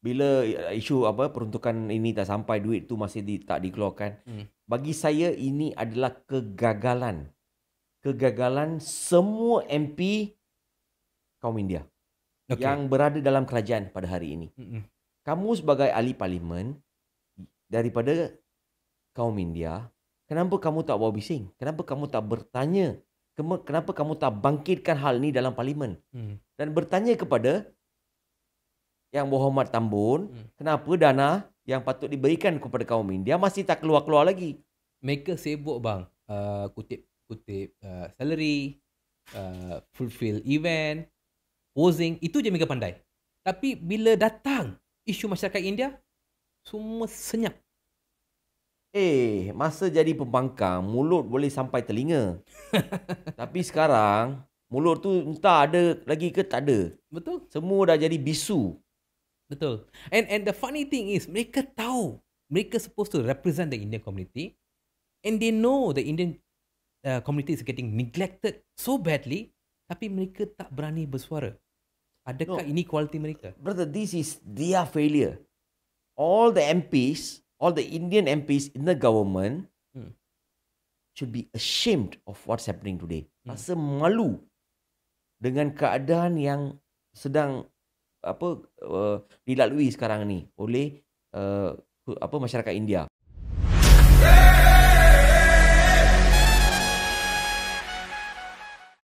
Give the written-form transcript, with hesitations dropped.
bila isu apa peruntukan ini tak sampai, duit tu masih tak dikeluarkan. Bagi saya ini adalah kegagalan semua MP kaum India yang berada dalam kerajaan pada hari ini. Kamu sebagai ahli parlimen daripada kaum India, kenapa kamu tak bawa bising? Kenapa kamu tak bertanya? Kenapa kamu tak bangkitkan hal ini dalam parlimen? Dan bertanya kepada Yang Berhormat Tambun, kenapa dana yang patut diberikan kepada kaum India masih tak keluar-keluar lagi? Mereka sibuk bang, kutip salary, fulfill event, posing, itu je mereka pandai. Tapi bila datang isu masyarakat India, semua senyap. Masa jadi pembangkang, mulut boleh sampai telinga. Tapi sekarang, mulut tu entah ada lagi ke tak ada. Betul. Semua dah jadi bisu. Betul. And the funny thing is, mereka tahu mereka supposed to represent the Indian community, and they know the Indian community is getting neglected so badly, tapi mereka tak berani bersuara. Adakah ini kualiti mereka? Brother, this is their failure. All the MPs, all the Indian MPs in the government should be ashamed of what's happening today. Rasa malu dengan keadaan yang sedang dilalui sekarang ni oleh masyarakat India.